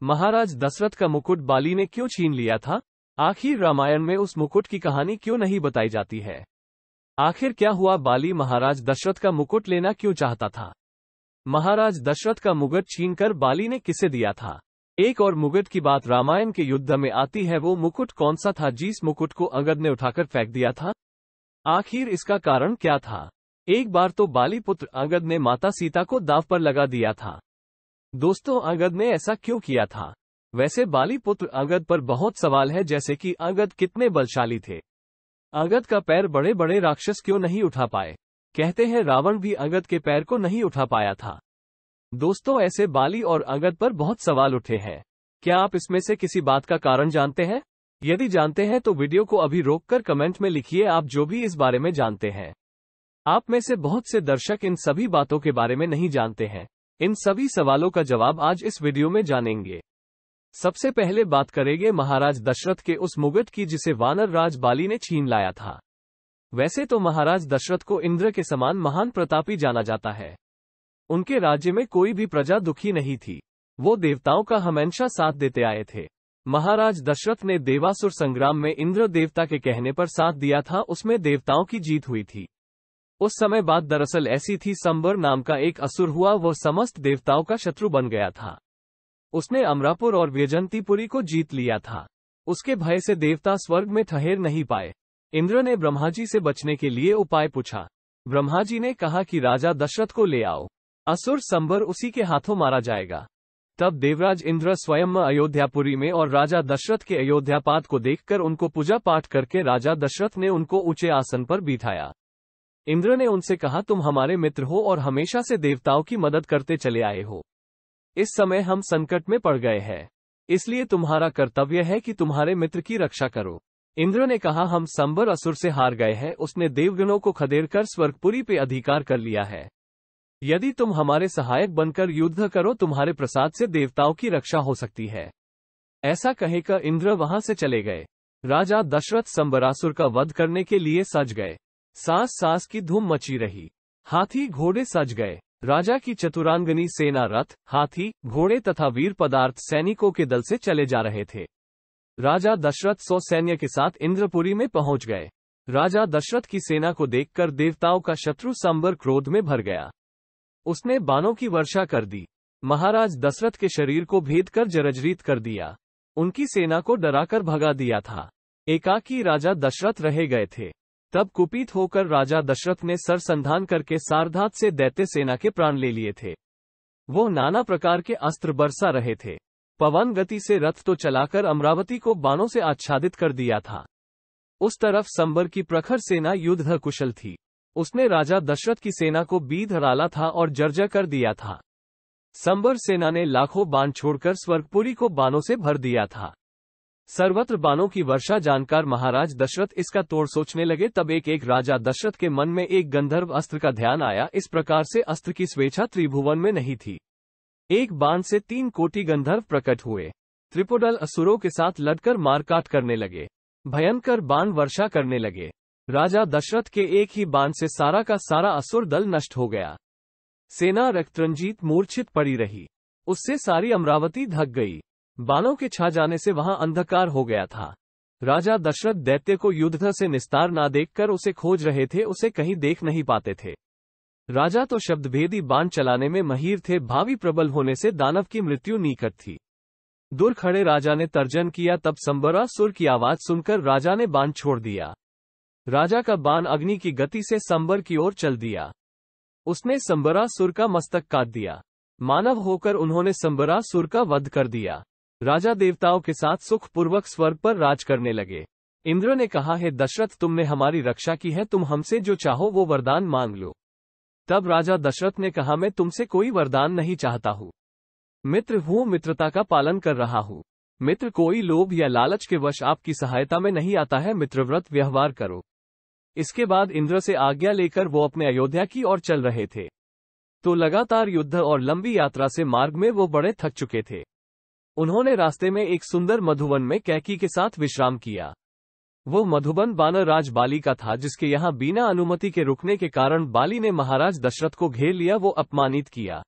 महाराज दशरथ का मुकुट बाली ने क्यों छीन लिया था? आखिर रामायण में उस मुकुट की कहानी क्यों नहीं बताई जाती है? आखिर क्या हुआ? बाली महाराज दशरथ का मुकुट लेना क्यों चाहता था? महाराज दशरथ का मुकुट छीनकर बाली ने किसे दिया था? एक और मुकुट की बात रामायण के युद्ध में आती है। वो मुकुट कौन सा था जिस मुकुट को अंगद ने उठाकर फेंक दिया था? आखिर इसका कारण क्या था? एक बार तो बाली पुत्र अंगद ने माता सीता को दांव पर लगा दिया था। दोस्तों, अंगद ने ऐसा क्यों किया था? वैसे बाली पुत्र अंगद पर बहुत सवाल है, जैसे कि अंगद कितने बलशाली थे। अंगद का पैर बड़े बड़े राक्षस क्यों नहीं उठा पाए? कहते हैं रावण भी अंगद के पैर को नहीं उठा पाया था। दोस्तों, ऐसे बाली और अंगद पर बहुत सवाल उठे हैं। क्या आप इसमें से किसी बात का कारण जानते हैं? यदि जानते हैं तो वीडियो को अभी रोककर कमेंट में लिखिए आप जो भी इस बारे में जानते हैं। आप में से बहुत से दर्शक इन सभी बातों के बारे में नहीं जानते हैं। इन सभी सवालों का जवाब आज इस वीडियो में जानेंगे। सबसे पहले बात करेंगे महाराज दशरथ के उस मुकुट की जिसे वानर राज बाली ने छीन लाया था। वैसे तो महाराज दशरथ को इंद्र के समान महान प्रतापी जाना जाता है। उनके राज्य में कोई भी प्रजा दुखी नहीं थी। वो देवताओं का हमेशा साथ देते आए थे। महाराज दशरथ ने देवासुर संग्राम में इंद्र देवता के कहने पर साथ दिया था। उसमें देवताओं की जीत हुई थी। उस समय बात दरअसल ऐसी थी, संबर नाम का एक असुर हुआ। वह समस्त देवताओं का शत्रु बन गया था। उसने अमरापुर और वैजंतीपुरी को जीत लिया था। उसके भय से देवता स्वर्ग में ठहर नहीं पाए। इंद्र ने ब्रह्मा जी से बचने के लिए उपाय पूछा। ब्रह्मा जी ने कहा कि राजा दशरथ को ले आओ, असुर संबर उसी के हाथों मारा जाएगा। तब देवराज इंद्र स्वयं अयोध्यापुरी में और राजा दशरथ के अयोध्यापात को देखकर उनको पूजा पाठ करके राजा दशरथ ने उनको ऊंचे आसन पर बिठाया। इंद्र ने उनसे कहा, तुम हमारे मित्र हो और हमेशा से देवताओं की मदद करते चले आए हो। इस समय हम संकट में पड़ गए हैं, इसलिए तुम्हारा कर्तव्य है कि तुम्हारे मित्र की रक्षा करो। इंद्र ने कहा, हम संबर असुर से हार गए हैं। उसने देवगणों को खदेड़कर स्वर्गपुरी पे अधिकार कर लिया है। यदि तुम हमारे सहायक बनकर युद्ध करो, तुम्हारे प्रसाद से देवताओं की रक्षा हो सकती है। ऐसा कहकर इंद्र वहां से चले गए। राजा दशरथ संबरासुर का वध करने के लिए सज गए। सास सास की धूम मची रही। हाथी घोड़े सज गए। राजा की चतुरांगनी सेना रथ, हाथी, घोड़े तथा वीर पदार्थ सैनिकों के दल से चले जा रहे थे। राजा दशरथ 100 सैन्य के साथ इंद्रपुरी में पहुंच गए। राजा दशरथ की सेना को देखकर देवताओं का शत्रु संबर क्रोध में भर गया। उसने बाणों की वर्षा कर दी। महाराज दशरथ के शरीर को भेद कर जर्जरित कर दिया। उनकी सेना को डराकर भगा दिया था। एकाकी राजा दशरथ रह गए थे। तब कुपित होकर राजा दशरथ ने सरसंधान करके सारधात से दैत्य सेना के प्राण ले लिए थे। वो नाना प्रकार के अस्त्र बरसा रहे थे। पवन गति से रथ तो चलाकर अमरावती को बाणों से आच्छादित कर दिया था। उस तरफ संबर की प्रखर सेना युद्ध कुशल थी। उसने राजा दशरथ की सेना को बीध डाला था और जर्जर कर दिया था। संबर सेना ने लाखों बाण छोड़कर स्वर्गपुरी को बाणों से भर दिया था। सर्वत्र बाणों की वर्षा जानकर महाराज दशरथ इसका तोड़ सोचने लगे। तब एक राजा दशरथ के मन में एक गंधर्व अस्त्र का ध्यान आया। इस प्रकार से अस्त्र की स्वेच्छा त्रिभुवन में नहीं थी। एक बाण से 3 कोटि गंधर्व प्रकट हुए। त्रिपुडल असुरों के साथ लड़कर मारकाट करने लगे। भयंकर बाण वर्षा करने लगे। राजा दशरथ के एक ही बाण से सारा का सारा असुर दल नष्ट हो गया। सेना रक्तरंजित मूर्छित पड़ी रही। उससे सारी अमरावती ढक गई। बाणों के छा जाने से वहां अंधकार हो गया था। राजा दशरथ दैत्य को युद्ध से निस्तार ना देखकर उसे खोज रहे थे। उसे कहीं देख नहीं पाते थे। राजा तो शब्दभेदी बाण चलाने में माहिर थे। भावी प्रबल होने से दानव की मृत्यु निकट थी। दूर खड़े राजा ने तर्जन किया। तब संबरासुर की आवाज सुनकर राजा ने बाण छोड़ दिया। राजा का बाण अग्नि की गति से संबर की ओर चल दिया। उसने संबरासुर का मस्तक काट दिया। मानव होकर उन्होंने संबरासुर का वध कर दिया। राजा देवताओं के साथ सुखपूर्वक स्वर्ग पर राज करने लगे। इंद्र ने कहा, हे दशरथ, तुमने हमारी रक्षा की है। तुम हमसे जो चाहो वो वरदान मांग लो। तब राजा दशरथ ने कहा, मैं तुमसे कोई वरदान नहीं चाहता हूँ। मित्र हूँ, मित्रता का पालन कर रहा हूँ। मित्र कोई लोभ या लालच के वश आपकी सहायता में नहीं आता है। मित्रव्रत व्यवहार करो। इसके बाद इंद्र से आज्ञा लेकर वो अपने अयोध्या की ओर चल रहे थे। तो लगातार युद्ध और लंबी यात्रा से मार्ग में वो बड़े थक चुके थे। उन्होंने रास्ते में एक सुंदर मधुवन में कैकी के साथ विश्राम किया। वो मधुबन वानर राज बाली का था, जिसके यहाँ बिना अनुमति के रुकने के कारण बाली ने महाराज दशरथ को घेर लिया। वो अपमानित किया।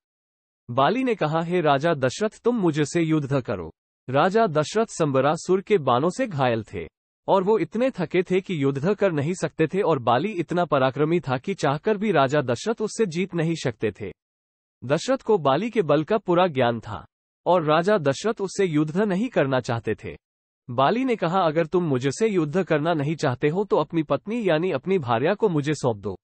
बाली ने कहा, हे राजा दशरथ, तुम मुझसे युद्ध करो। राजा दशरथ संबरासुर के बाणों से घायल थे और वो इतने थके थे कि युद्ध कर नहीं सकते थे, और बाली इतना पराक्रमी था कि चाहकर भी राजा दशरथ उससे जीत नहीं सकते थे। दशरथ को बाली के बल का पूरा ज्ञान था और राजा दशरथ उससे युद्ध नहीं करना चाहते थे। बाली ने कहा, अगर तुम मुझसे युद्ध करना नहीं चाहते हो तो अपनी पत्नी यानी अपनी भार्या को मुझे सौंप दो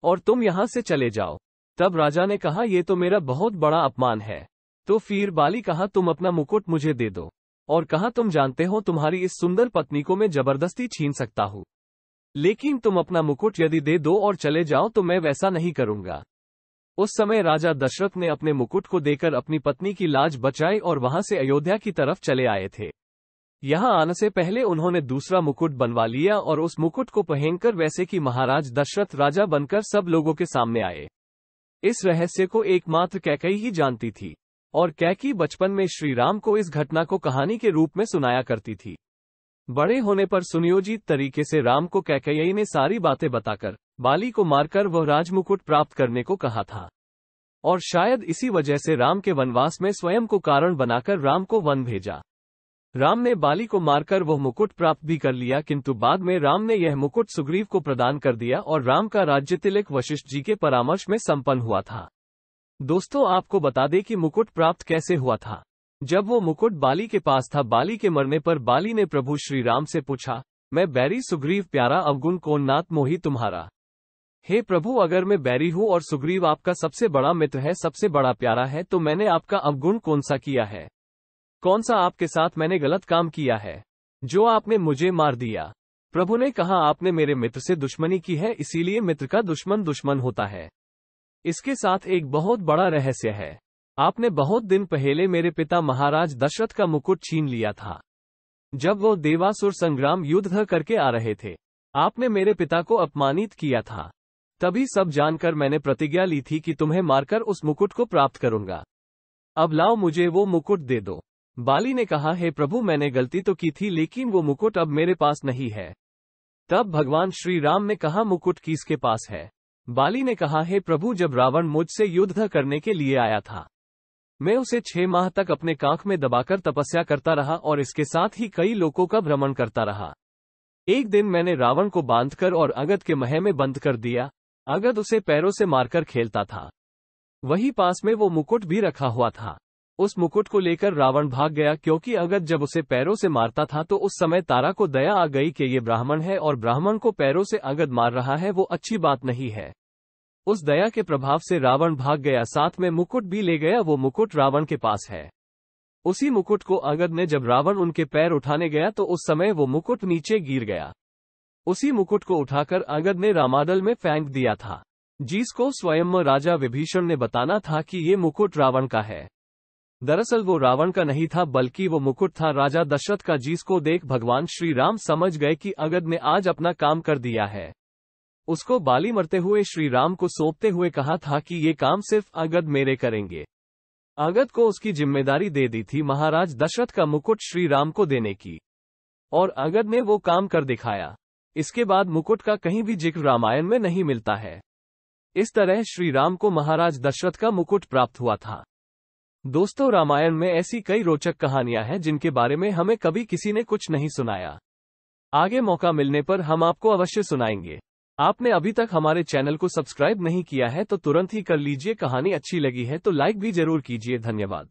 और तुम यहां से चले जाओ। तब राजा ने कहा, यह तो मेरा बहुत बड़ा अपमान है। तो फिर बाली कहा, तुम अपना मुकुट मुझे दे दो, और कहा, तुम जानते हो तुम्हारी इस सुंदर पत्नी को मैं जबरदस्ती छीन सकता हूं, लेकिन तुम अपना मुकुट यदि दे दो और चले जाओ तो मैं वैसा नहीं करूंगा। उस समय राजा दशरथ ने अपने मुकुट को देकर अपनी पत्नी की लाज बचाई और वहां से अयोध्या की तरफ चले आए थे। यहां आने से पहले उन्होंने दूसरा मुकुट बनवा लिया और उस मुकुट को पहनकर वैसे कि महाराज दशरथ राजा बनकर सब लोगों के सामने आए। इस रहस्य को एकमात्र कैकेयी ही जानती थी और कैकेयी बचपन में श्री राम को इस घटना को कहानी के रूप में सुनाया करती थी। बड़े होने पर सुनियोजित तरीके से राम को कैकेयी ने सारी बातें बताकर बाली को मारकर वह राजमुकुट प्राप्त करने को कहा था, और शायद इसी वजह से राम के वनवास में स्वयं को कारण बनाकर राम को वन भेजा। राम ने बाली को मारकर वह मुकुट प्राप्त भी कर लिया, किंतु बाद में राम ने यह मुकुट सुग्रीव को प्रदान कर दिया और राम का राज्य तिलक वशिष्ठ जी के परामर्श में संपन्न हुआ था। दोस्तों, आपको बता दें कि मुकुट प्राप्त कैसे हुआ था। जब वो मुकुट बाली के पास था, बाली के मरने पर बाली ने प्रभु श्री राम से पूछा, मैं बैरी सुग्रीव प्यारा अवगुण कौन नाथ मोही तुम्हारा। हे प्रभु, अगर मैं बैरी हूँ और सुग्रीव आपका सबसे बड़ा मित्र है, सबसे बड़ा प्यारा है, तो मैंने आपका अवगुण कौन सा किया है? कौन सा आपके साथ मैंने गलत काम किया है जो आपने मुझे मार दिया? प्रभु ने कहा, आपने मेरे मित्र से दुश्मनी की है, इसीलिए मित्र का दुश्मन दुश्मन होता है। इसके साथ एक बहुत बड़ा रहस्य है। आपने बहुत दिन पहले मेरे पिता महाराज दशरथ का मुकुट छीन लिया था। जब वो देवासुर संग्राम युद्ध करके आ रहे थे, आपने मेरे पिता को अपमानित किया था। तभी सब जानकर मैंने प्रतिज्ञा ली थी कि तुम्हें मारकर उस मुकुट को प्राप्त करूंगा। अब लाओ, मुझे वो मुकुट दे दो। बाली ने कहा, हे प्रभु, मैंने गलती तो की थी, लेकिन वो मुकुट अब मेरे पास नहीं है। तब भगवान श्री राम ने कहा, मुकुट किसके पास है? बाली ने कहा, हे प्रभु, जब रावण मुझसे युद्ध करने के लिए आया था, मैं उसे 6 माह तक अपने कांख में दबाकर तपस्या करता रहा और इसके साथ ही कई लोगों का भ्रमण करता रहा। एक दिन मैंने रावण को बांधकर और अगद के महल में बंद कर दिया। अगद उसे पैरों से मारकर खेलता था। वही पास में वो मुकुट भी रखा हुआ था। उस मुकुट को लेकर रावण भाग गया, क्योंकि अगद जब उसे पैरों से मारता था तो उस समय तारा को दया आ गई कि ये ब्राह्मण है और ब्राह्मण को पैरों से अगद मार रहा है, वो अच्छी बात नहीं है। उस दया के प्रभाव से रावण भाग गया, साथ में मुकुट भी ले गया। वो मुकुट रावण के पास है। उसी मुकुट को अगद ने जब रावण उनके पैर उठाने गया तो उस समय वो मुकुट नीचे गिर गया। उसी मुकुट को उठाकर अगद ने रामाडल में फेंक दिया था, जिसको स्वयं राजा विभीषण ने बताना था कि ये मुकुट रावण का है। दरअसल वो रावण का नहीं था, बल्कि वो मुकुट था राजा दशरथ का, जिसको देख भगवान श्री राम समझ गए कि अगद ने आज अपना काम कर दिया है। उसको बाली मरते हुए श्री राम को सौंपते हुए कहा था कि ये काम सिर्फ अगद मेरे करेंगे। अगद को उसकी जिम्मेदारी दे दी थी महाराज दशरथ का मुकुट श्री राम को देने की, और अगद ने वो काम कर दिखाया। इसके बाद मुकुट का कहीं भी जिक्र रामायण में नहीं मिलता है। इस तरह श्री राम को महाराज दशरथ का मुकुट प्राप्त हुआ था। दोस्तों, रामायण में ऐसी कई रोचक कहानियां हैं जिनके बारे में हमें कभी किसी ने कुछ नहीं सुनाया। आगे मौका मिलने पर हम आपको अवश्य सुनाएंगे। आपने अभी तक हमारे चैनल को सब्सक्राइब नहीं किया है तो तुरंत ही कर लीजिए। कहानी अच्छी लगी है तो लाइक भी जरूर कीजिए। धन्यवाद।